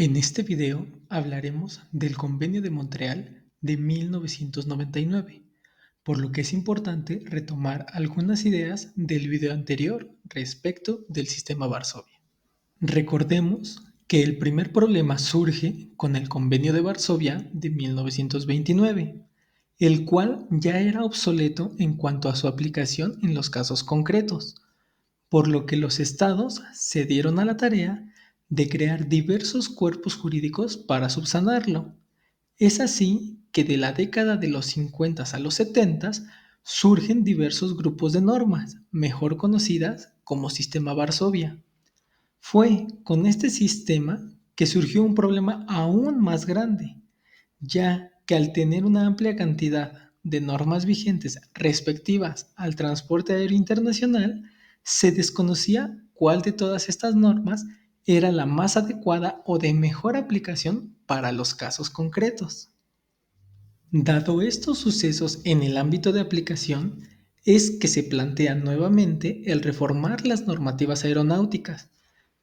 En este video hablaremos del Convenio de Montreal de 1999, por lo que es importante retomar algunas ideas del video anterior respecto del sistema Varsovia. Recordemos que el primer problema surge con el Convenio de Varsovia de 1929, el cual ya era obsoleto en cuanto a su aplicación en los casos concretos, por lo que los estados se dieron a la tarea de crear diversos cuerpos jurídicos para subsanarlo. Es así que de la década de los 50 a los 70 surgen diversos grupos de normas, mejor conocidas como Sistema Varsovia. Fue con este sistema que surgió un problema aún más grande, ya que al tener una amplia cantidad de normas vigentes respectivas al transporte aéreo internacional, se desconocía cuál de todas estas normas era la más adecuada o de mejor aplicación para los casos concretos. Dado estos sucesos en el ámbito de aplicación, es que se plantea nuevamente el reformar las normativas aeronáuticas,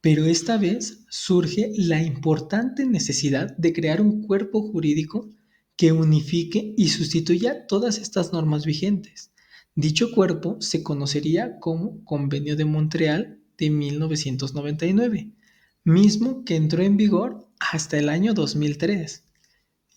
pero esta vez surge la importante necesidad de crear un cuerpo jurídico que unifique y sustituya todas estas normas vigentes. Dicho cuerpo se conocería como Convenio de Montreal de 1999, mismo que entró en vigor hasta el año 2003.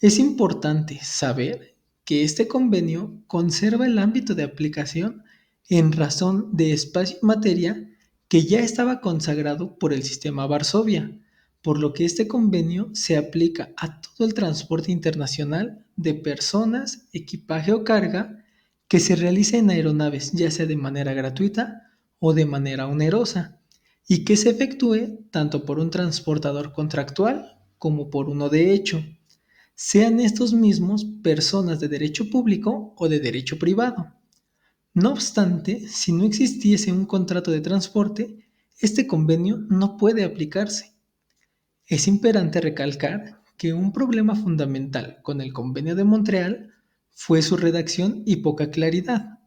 Es importante saber que este convenio conserva el ámbito de aplicación en razón de espacio y materia que ya estaba consagrado por el sistema Varsovia, por lo que este convenio se aplica a todo el transporte internacional de personas, equipaje o carga que se realice en aeronaves, ya sea de manera gratuita o de manera onerosa, y que se efectúe tanto por un transportador contractual como por uno de hecho, sean estos mismos personas de derecho público o de derecho privado. No obstante, si no existiese un contrato de transporte, este convenio no puede aplicarse. Es imperante recalcar que un problema fundamental con el Convenio de Montreal fue su redacción y poca claridad.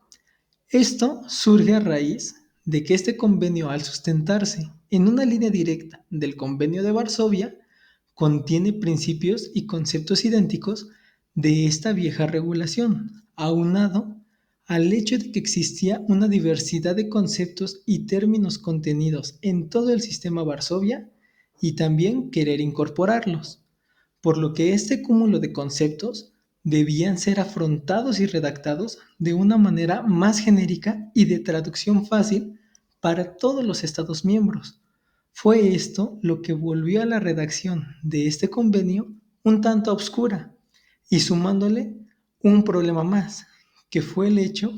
Esto surge a raíz de que este convenio, al sustentarse en una línea directa del Convenio de Varsovia, contiene principios y conceptos idénticos de esta vieja regulación, aunado al hecho de que existía una diversidad de conceptos y términos contenidos en todo el sistema Varsovia y también querer incorporarlos, por lo que este cúmulo de conceptos debían ser afrontados y redactados de una manera más genérica y de traducción fácil para todos los Estados miembros. Fue esto lo que volvió a la redacción de este convenio un tanto obscura y sumándole un problema más, que fue el hecho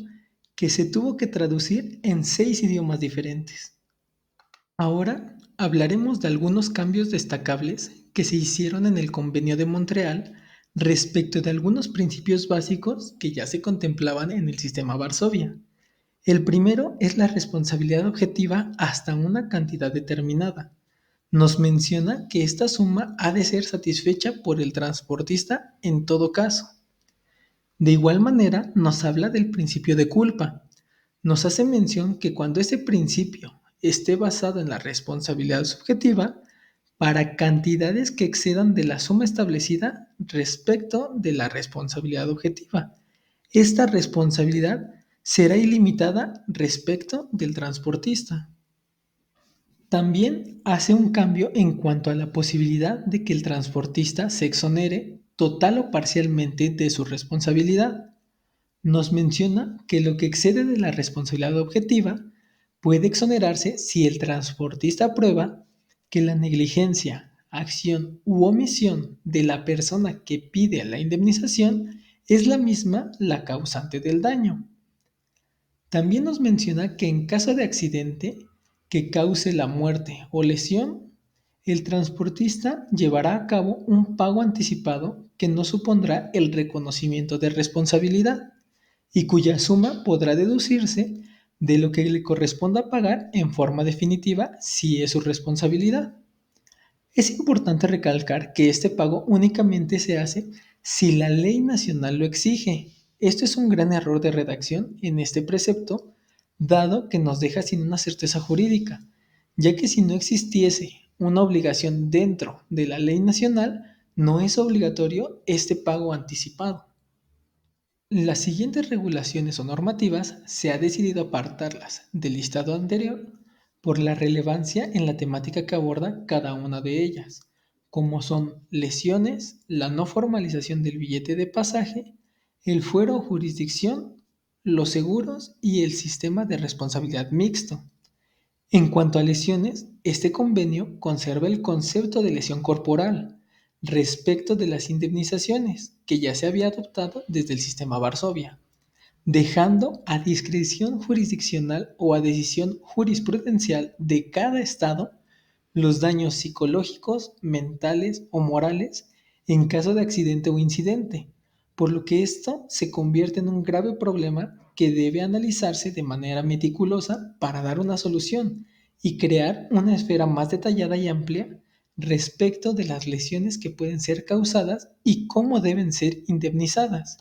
que se tuvo que traducir en 6 idiomas diferentes. Ahora hablaremos de algunos cambios destacables que se hicieron en el Convenio de Montreal respecto de algunos principios básicos que ya se contemplaban en el sistema Varsovia. El primero es la responsabilidad objetiva hasta una cantidad determinada. Nos menciona que esta suma ha de ser satisfecha por el transportista en todo caso. De igual manera, nos habla del principio de culpa. Nos hace mención que cuando ese principio esté basado en la responsabilidad subjetiva, para cantidades que excedan de la suma establecida respecto de la responsabilidad objetiva. Esta responsabilidad será ilimitada respecto del transportista. También hace un cambio en cuanto a la posibilidad de que el transportista se exonere total o parcialmente de su responsabilidad. Nos menciona que lo que excede de la responsabilidad objetiva puede exonerarse si el transportista prueba que la negligencia, acción u omisión de la persona que pide la indemnización es la misma la causante del daño. También nos menciona que en caso de accidente que cause la muerte o lesión, el transportista llevará a cabo un pago anticipado que no supondrá el reconocimiento de responsabilidad y cuya suma podrá deducirse de lo que le corresponda pagar en forma definitiva si es su responsabilidad. Es importante recalcar que este pago únicamente se hace si la ley nacional lo exige. Esto es un gran error de redacción en este precepto, dado que nos deja sin una certeza jurídica, ya que si no existiese una obligación dentro de la ley nacional, no es obligatorio este pago anticipado. Las siguientes regulaciones o normativas se ha decidido apartarlas del listado anterior por la relevancia en la temática que aborda cada una de ellas, como son lesiones, la no formalización del billete de pasaje, el fuero o jurisdicción, los seguros y el sistema de responsabilidad mixto. En cuanto a lesiones, este convenio conserva el concepto de lesión corporal respecto de las indemnizaciones que ya se había adoptado desde el sistema Varsovia, dejando a discreción jurisdiccional o a decisión jurisprudencial de cada estado los daños psicológicos, mentales o morales en caso de accidente o incidente, por lo que esto se convierte en un grave problema que debe analizarse de manera meticulosa para dar una solución y crear una esfera más detallada y amplia respecto de las lesiones que pueden ser causadas y cómo deben ser indemnizadas.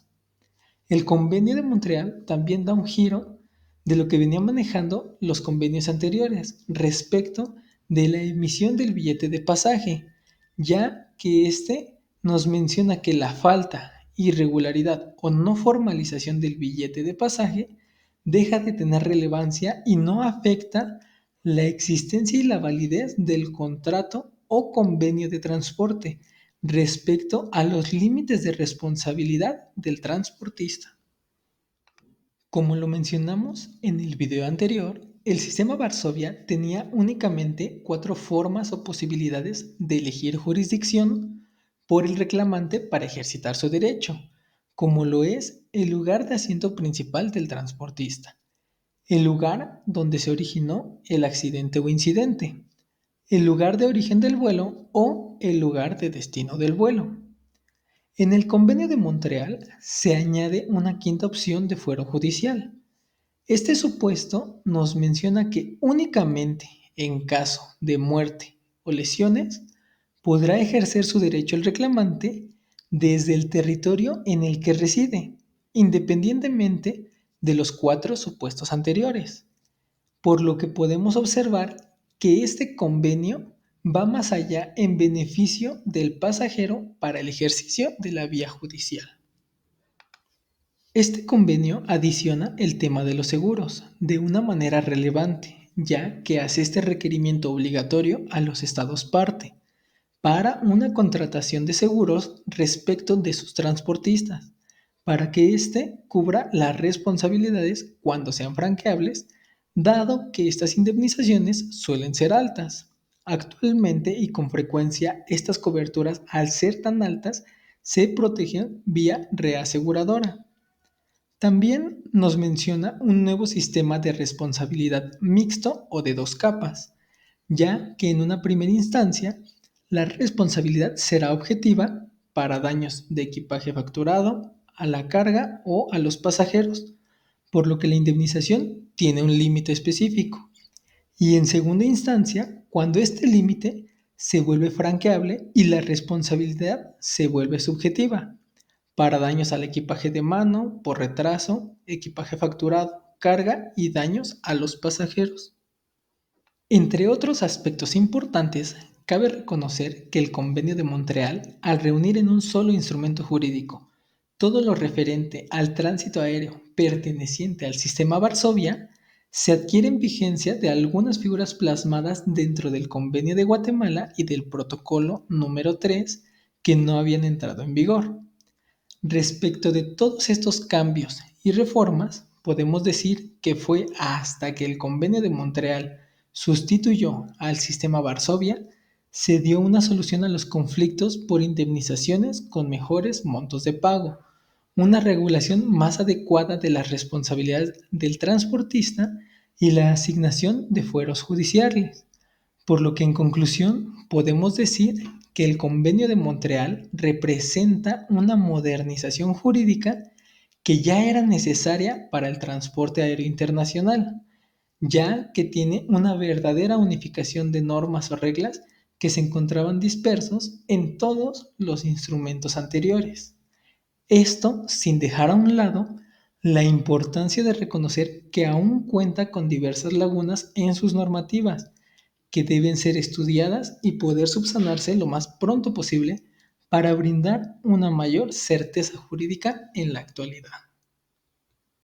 El Convenio de Montreal también da un giro de lo que venían manejando los convenios anteriores respecto de la emisión del billete de pasaje, ya que este nos menciona que la falta, irregularidad o no formalización del billete de pasaje deja de tener relevancia y no afecta la existencia y la validez del contrato o convenio de transporte respecto a los límites de responsabilidad del transportista. Como lo mencionamos en el video anterior, el sistema Varsovia tenía únicamente 4 formas o posibilidades de elegir jurisdicción por el reclamante para ejercitar su derecho, como lo es el lugar de asiento principal del transportista, el lugar donde se originó el accidente o incidente, el lugar de origen del vuelo o el lugar de destino del vuelo. En el Convenio de Montreal se añade una quinta opción de fuero judicial. Este supuesto nos menciona que únicamente en caso de muerte o lesiones podrá ejercer su derecho el reclamante desde el territorio en el que reside, independientemente de los 4 supuestos anteriores, por lo que podemos observar que este convenio va más allá en beneficio del pasajero para el ejercicio de la vía judicial. Este convenio adiciona el tema de los seguros de una manera relevante, ya que hace este requerimiento obligatorio a los estados parte para una contratación de seguros respecto de sus transportistas, para que éste cubra las responsabilidades cuando sean franqueables, dado que estas indemnizaciones suelen ser altas. Actualmente y con frecuencia estas coberturas, al ser tan altas, se protegen vía reaseguradora. También nos menciona un nuevo sistema de responsabilidad mixto o de 2 capas, ya que en una primera instancia la responsabilidad será objetiva para daños de equipaje facturado, a la carga o a los pasajeros, por lo que la indemnización tiene un límite específico. Y en segunda instancia, cuando este límite se vuelve franqueable y la responsabilidad se vuelve subjetiva para daños al equipaje de mano, por retraso, equipaje facturado, carga y daños a los pasajeros. Entre otros aspectos importantes, cabe reconocer que el Convenio de Montreal, al reunir en un solo instrumento jurídico todo lo referente al tránsito aéreo perteneciente al sistema Varsovia, se adquieren vigencia de algunas figuras plasmadas dentro del Convenio de Guatemala y del Protocolo número 3 que no habían entrado en vigor. Respecto de todos estos cambios y reformas, podemos decir que fue hasta que el Convenio de Montreal sustituyó al sistema Varsovia, se dio una solución a los conflictos por indemnizaciones con mejores montos de pago, una regulación más adecuada de las responsabilidades del transportista y la asignación de fueros judiciales. Por lo que en conclusión podemos decir que el Convenio de Montreal representa una modernización jurídica que ya era necesaria para el transporte aéreo internacional, ya que tiene una verdadera unificación de normas o reglas que se encontraban dispersos en todos los instrumentos anteriores. Esto sin dejar a un lado la importancia de reconocer que aún cuenta con diversas lagunas en sus normativas, que deben ser estudiadas y poder subsanarse lo más pronto posible para brindar una mayor certeza jurídica en la actualidad.